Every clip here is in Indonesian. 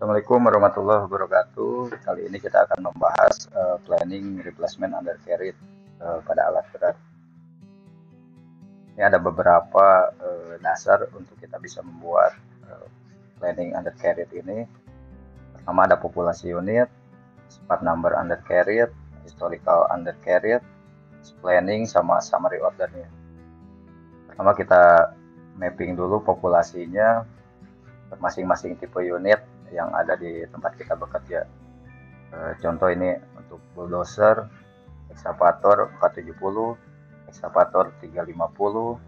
Assalamualaikum warahmatullahi wabarakatuh. Kali ini kita akan membahas planning replacement undercarriage pada alat berat. Ini ada beberapa dasar untuk kita bisa membuat planning undercarriage ini. Pertama ada populasi unit, part number undercarriage, historical undercarriage, planning sama summary ordernya. Pertama kita mapping dulu populasinya masing-masing tipe unit yang ada di tempat kita bekerja. Contoh ini untuk bulldozer, ekskavator 470, ekskavator 350,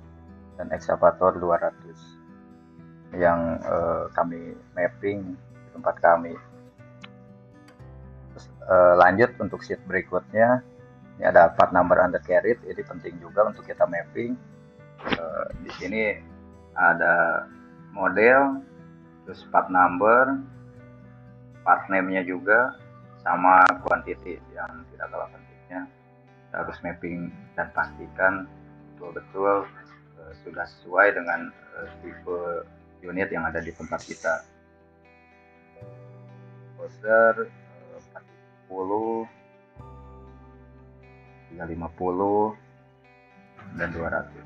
dan ekskavator 200 yang kami mapping di tempat kami. Terus, lanjut untuk sheet berikutnya, ini ada part number undercarriage, ini penting juga untuk kita mapping. Di sini ada model, terus part number, part name-nya juga, sama quantity yang tidak kalah pentingnya. Kita harus mapping dan pastikan betul-betul sudah sesuai dengan tipe unit yang ada di tempat kita. Bulldozer 450, 350, dan 200.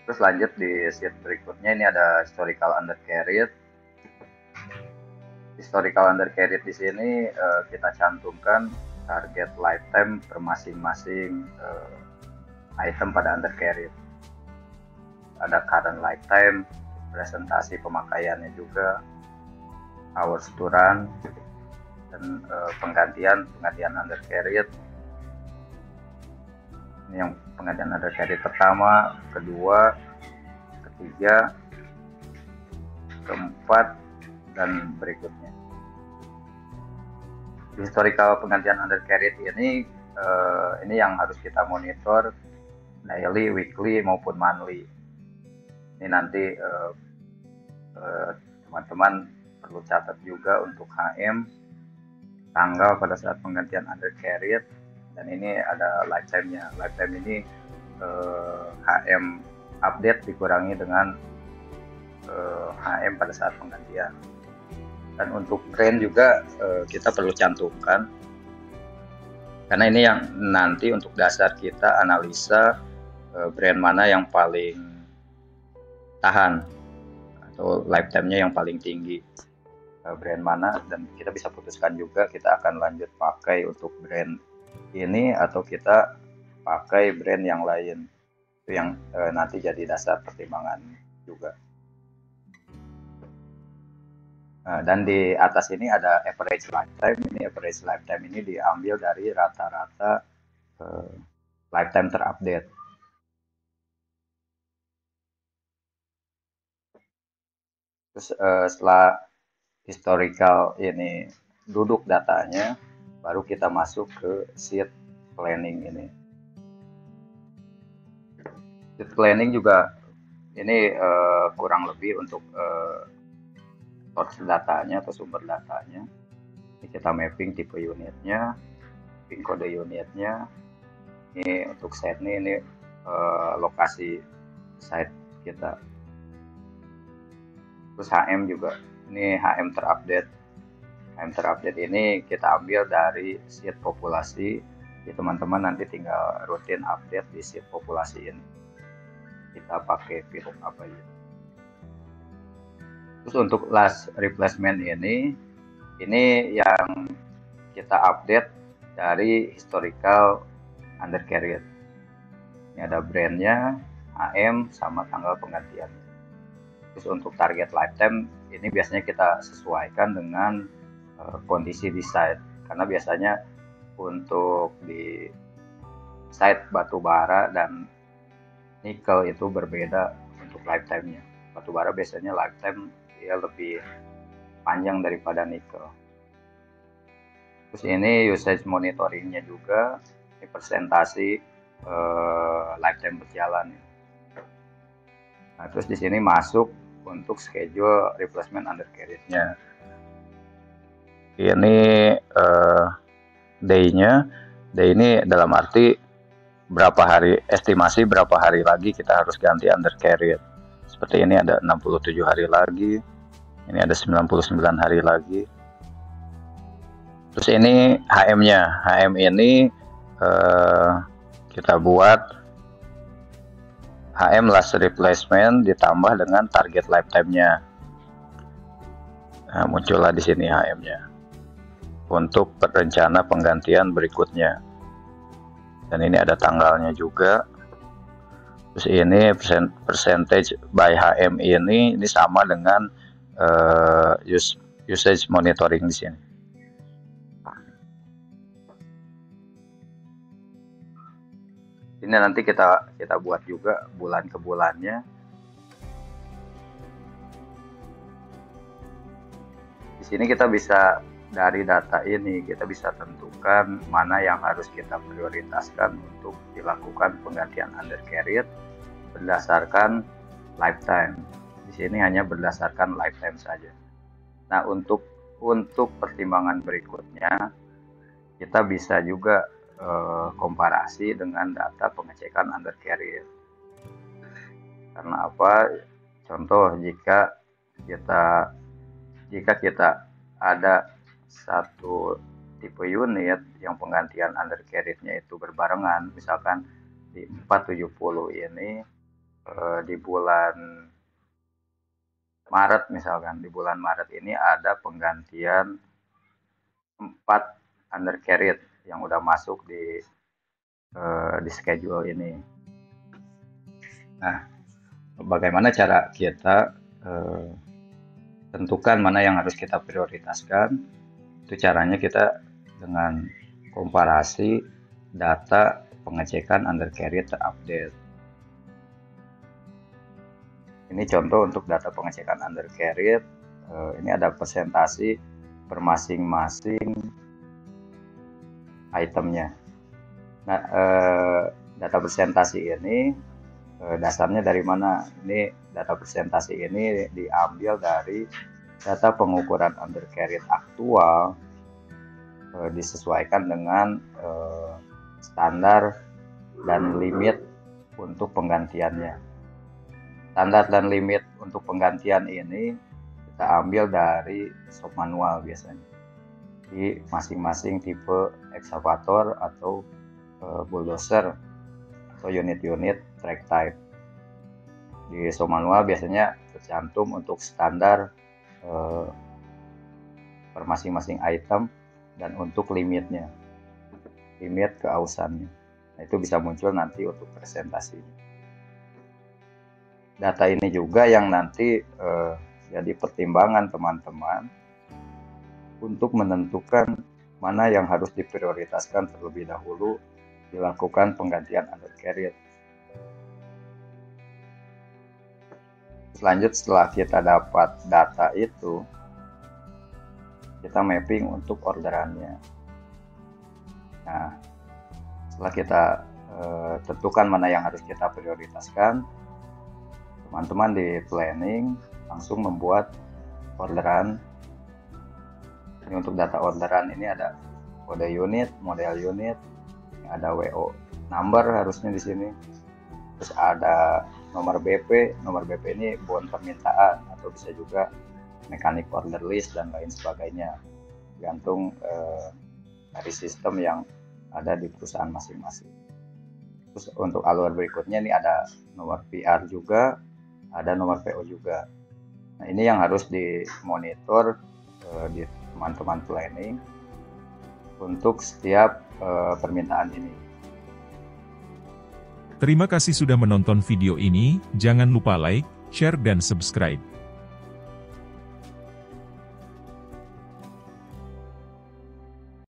Terus lanjut di sheet berikutnya, ini ada historical undercarriage. Historical undercarriage di sini kita cantumkan target lifetime per masing-masing item pada undercarriage. Ada current lifetime, presentasi pemakaiannya juga, hours to run, dan penggantian undercarriage. Ini yang penggantian undercarriage pertama, kedua, ketiga, keempat, dan berikutnya. Di historical penggantian undercarriage ini yang harus kita monitor daily, weekly, maupun monthly. Ini nanti teman-teman perlu catat juga untuk HM, tanggal pada saat penggantian undercarriage, dan ini ada lifetime-nya. Lifetime ini HM update dikurangi dengan HM pada saat penggantian. Dan untuk brand juga kita perlu cantumkan, karena ini yang nanti untuk dasar kita analisa brand mana yang paling tahan atau lifetime-nya yang paling tinggi, brand mana, dan kita bisa putuskan juga kita akan lanjut pakai untuk brand ini atau kita pakai brand yang lain. Itu yang nanti jadi dasar pertimbangan juga. Dan di atas ini ada average lifetime. Ini average lifetime ini diambil dari rata-rata lifetime terupdate. Terus setelah historical ini duduk datanya, baru kita masuk ke sheet planning ini. Sheet planning juga ini kurang lebih untuk source datanya atau sumber datanya. Ini kita mapping tipe unitnya, pin kode unitnya. Ini untuk site ini lokasi site kita. Terus HM juga, ini HM terupdate. HM terupdate ini kita ambil dari sheet populasi. Jadi teman-teman nanti tinggal rutin update di sheet populasi ini. Kita pakai VLOOKUP apa aja. Terus untuk last replacement ini yang kita update dari historical undercarriage. Ini ada brandnya, HM, sama tanggal penggantian. Terus untuk target lifetime ini biasanya kita sesuaikan dengan kondisi di site, karena biasanya untuk di site batu bara dan nikel itu berbeda untuk lifetime-nya. Batu bara biasanya lifetime dia lebih panjang daripada nikel. Terus ini usage monitoringnya juga, ini presentasi lifetime berjalan. Nah, terus di sini masuk untuk schedule replacement undercarriage-nya. Ini day-nya, day ini dalam arti berapa hari, estimasi berapa hari lagi kita harus ganti undercarriage. Seperti ini ada 67 hari lagi, Ini ada 99 hari lagi. Terus ini HM-nya. HM ini kita buat HM last replacement ditambah dengan target lifetime-nya. Nah, muncullah di sini HM-nya untuk rencana penggantian berikutnya. Dan ini ada tanggalnya juga. Terus ini percentage by HM ini sama dengan usage monitoring di sini. Ini nanti kita buat juga bulan ke bulannya. Di sini kita bisa dari data ini kita bisa tentukan mana yang harus kita prioritaskan untuk dilakukan penggantian undercarriage berdasarkan lifetime. Di sini hanya berdasarkan lifetime saja. Nah, untuk pertimbangan berikutnya kita bisa juga komparasi dengan data pengecekan undercarriage. Karena apa? Contoh jika kita ada satu tipe unit yang penggantian undercarriage-nya itu berbarengan, misalkan di 470 ini di bulan Maret, misalkan di bulan Maret ini ada penggantian 4 undercarriage yang udah masuk di schedule ini. Nah, bagaimana cara kita tentukan mana yang harus kita prioritaskan? Itu caranya kita dengan komparasi data pengecekan undercarriage terupdate. Ini contoh untuk data pengecekan undercarriage. Ini ada presentasi per masing-masing itemnya. Nah, data presentasi ini dasarnya dari mana? Ini data presentasi ini diambil dari data pengukuran undercarriage aktual, disesuaikan dengan standar dan limit untuk penggantiannya. Standar dan limit untuk penggantian ini kita ambil dari shop manual biasanya di masing-masing tipe excavator atau bulldozer atau unit-unit track type. Di shop manual biasanya tercantum untuk standar per masing-masing item dan untuk limitnya, limit keausannya. Nah, itu bisa muncul nanti untuk presentasinya. Data ini juga yang nanti jadi pertimbangan teman-teman untuk menentukan mana yang harus diprioritaskan terlebih dahulu dilakukan penggantian undercarriage. Setelah kita dapat data itu, kita mapping untuk orderannya. Nah, setelah kita tentukan mana yang harus kita prioritaskan, teman-teman di planning langsung membuat orderan. Ini untuk data orderan ini ada kode unit, model unit, ada WO number harusnya di sini. Terus ada nomor BP. Nomor BP ini bon permintaan atau bisa juga mechanic order list dan lain sebagainya. Tergantung dari sistem yang ada di perusahaan masing-masing. Terus untuk alur berikutnya ini ada nomor PR juga, ada nomor PO juga. Nah, ini yang harus dimonitor di teman-teman planning untuk setiap permintaan ini. Terima kasih sudah menonton video ini, jangan lupa like, share dan subscribe.